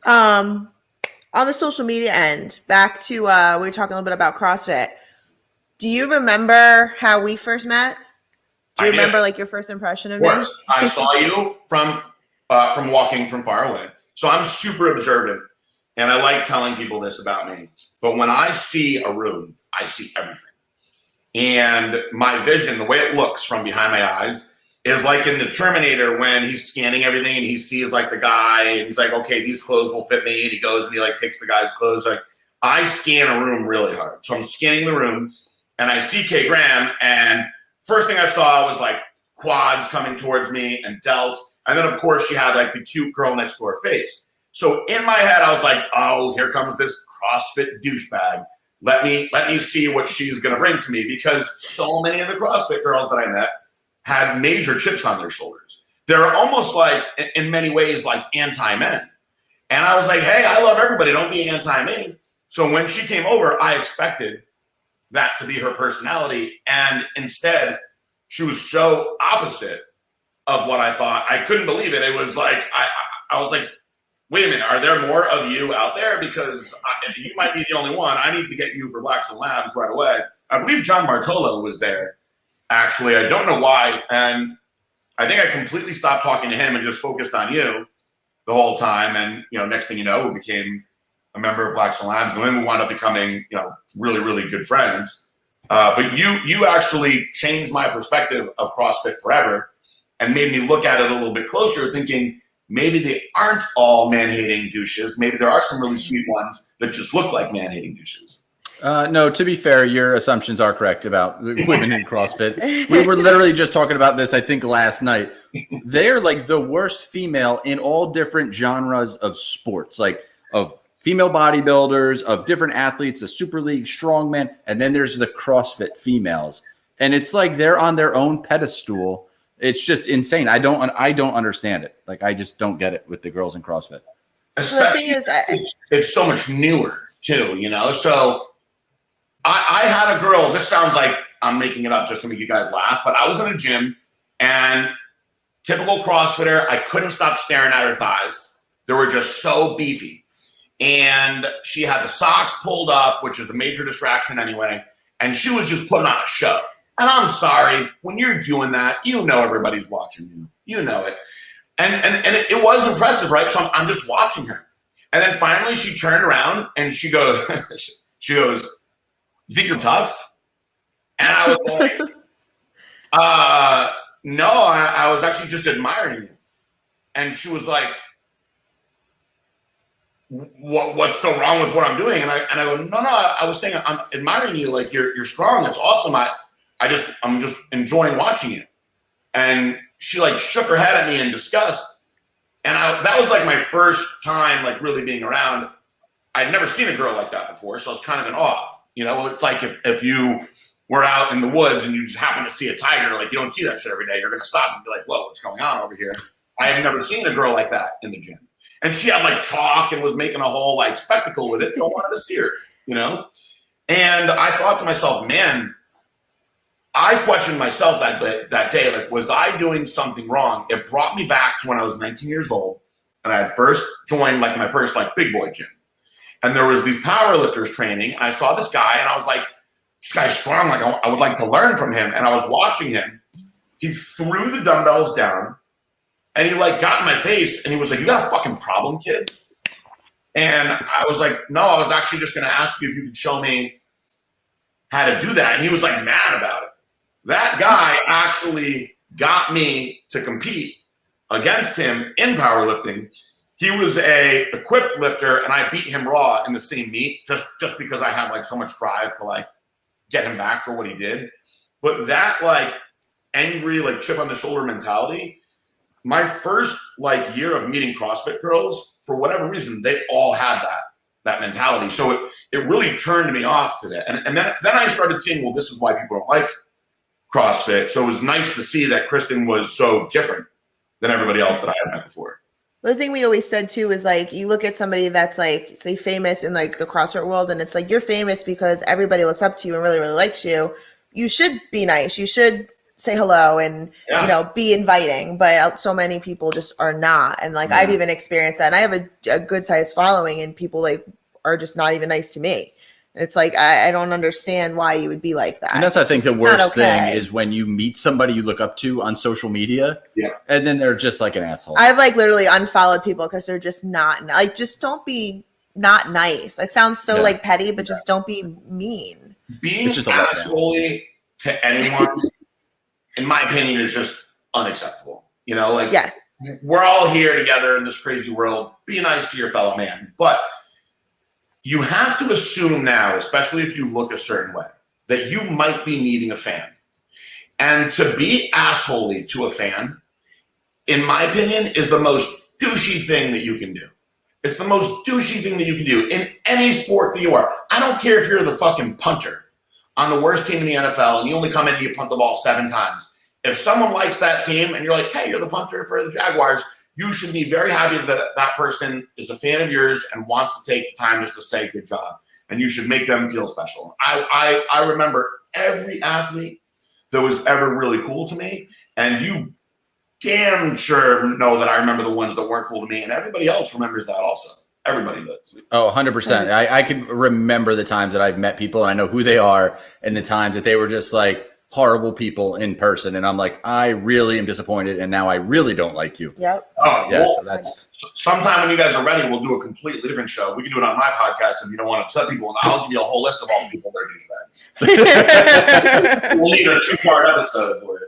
On the social media end, back to we were talking a little bit about CrossFit. Do you remember how we first met? Do you remember like your first impression of me? Of course. I saw you from walking from far away. So I'm super observant, and I like telling people this about me. But when I see a room, I see everything. And my vision, the way it looks from behind my eyes, is like in the Terminator when he's scanning everything and he sees like the guy and he's like, okay, these clothes will fit me. And he goes and he like takes the guy's clothes. Like I scan a room really hard. So I'm scanning the room and I see Kay Graham, and first thing I saw was like quads coming towards me and delts. And then of course she had like the cute girl next to her face. So in my head, I was like, oh, here comes this CrossFit douchebag. Let me see what she's going to bring to me, because so many of the CrossFit girls that I met had major chips on their shoulders. They're almost like, in many ways, like anti-men. And I was like, hey, I love everybody. Don't be anti-me. So when she came over, I expected that to be her personality. And instead, she was so opposite of what I thought. I couldn't believe it. It was like, I was like, wait a minute, are there more of you out there? Because you might be the only one. I need to get you for Blacks and Labs right away. I believe John Bartolo was there, actually. I don't know why. And I think I completely stopped talking to him and just focused on you the whole time. And, next thing you know, we became a member of Blacks and Labs. And then we wound up becoming, really, really good friends. But you actually changed my perspective of CrossFit forever and made me look at it a little bit closer, thinking, maybe they aren't all man-hating douches. Maybe there are some really sweet ones that just look like man-hating douches. No, to be fair, your assumptions are correct about the women in CrossFit. We were literally just talking about this, I think, last night. They're like the worst female in all different genres of sports, like of female bodybuilders, of different athletes, the Super League, strongman, and then there's the CrossFit females. And it's like they're on their own pedestal. It's just insane. I don't understand it. Like, I just don't get it with the girls in CrossFit. Especially, the thing is, it's so much newer too, So I had a girl. This sounds like I'm making it up just to make you guys laugh, but I was in a gym, and typical CrossFitter, I couldn't stop staring at her thighs. They were just so beefy, and she had the socks pulled up, which is a major distraction anyway, and she was just putting on a show. And I'm sorry, when you're doing that, everybody's watching you. You know it. And it was impressive, right? So I'm just watching her. And then finally she turned around and she goes, you think you're tough? And I was like, no, I was actually just admiring you. And she was like, what's so wrong with what I'm doing? And I go, no, I was saying I'm admiring you. Like you're strong. It's awesome. I'm just enjoying watching you. And she like shook her head at me in disgust. And that was like my first time like really being around. I'd never seen a girl like that before. So I was kind of in awe. It's like if you were out in the woods and you just happen to see a tiger, like you don't see that shit every day. You're going to stop and be like, whoa, what's going on over here? I had never seen a girl like that in the gym. And she had like chalk and was making a whole like spectacle with it. So I wanted to see her, And I thought to myself, man, I questioned myself that day, like, was I doing something wrong? It brought me back to when I was 19 years old, and I had first joined like my first like big boy gym. And there was these power lifters training, and I saw this guy, and I was like, this guy's strong. Like, I would like to learn from him. And I was watching him. He threw the dumbbells down, and he like got in my face, and he was like, you got a fucking problem, kid? And I was like, no, I was actually just going to ask you if you could show me how to do that. And he was like mad about it. That guy actually got me to compete against him in powerlifting. He was a equipped lifter, and I beat him raw in the same meet just because I had like so much drive to like get him back for what he did. But that like angry, like chip on the shoulder mentality, my first like year of meeting CrossFit girls, for whatever reason, they all had that mentality. So it really turned me off to that. And then I started seeing, well, this is why people don't like CrossFit. So it was nice to see that Kristen was so different than everybody else that I had met before. The thing we always said too is like, you look at somebody that's like, say, famous in like the CrossFit world, and it's like, you're famous because everybody looks up to you and really, really likes you. You should be nice. You should say hello and Yeah. be inviting, but so many people just are not. And like I've even experienced that, and I have a good sized following, and people like are just not even nice to me. And it's like I don't understand why you would be like that. And that's, I think, the it's not worst thing okay. is when you meet somebody you look up to on social media, Yeah. and then they're just like an asshole. I've like literally unfollowed people because they're just not like, just don't be not nice. It sounds so like petty, but just don't be mean. Being asshole to anyone, in my opinion, is just unacceptable. You know, like yes, we're all here together in this crazy world. Be nice to your fellow man, but you have to assume now, especially if you look a certain way, that you might be meeting a fan. And to be assholey to a fan, in my opinion, is the most douchey thing that you can do. It's the most douchey thing that you can do in any sport that you are. I don't care if you're the fucking punter on the worst team in the NFL and you only come in and you punt the ball 7 times. If someone likes that team and you're like, hey, you're the punter for the Jaguars, you should be very happy that that person is a fan of yours and wants to take the time just to say good job. And you should make them feel special. I remember every athlete that was ever really cool to me, and you damn sure know that I remember the ones that weren't cool to me, and everybody else remembers that also. Everybody does. Oh, 100%. I can remember the times that I've met people and I know who they are, and the times that they were just like horrible people in person. And I'm like, I really am disappointed, and now I really don't like you. Yep. Oh, yeah, well, so that's sometime when you guys are ready, we'll do a completely different show. We can do it on my podcast if you don't want to upset people, and I'll give you a whole list of all the people that are douchebags. We'll need a 2-part episode for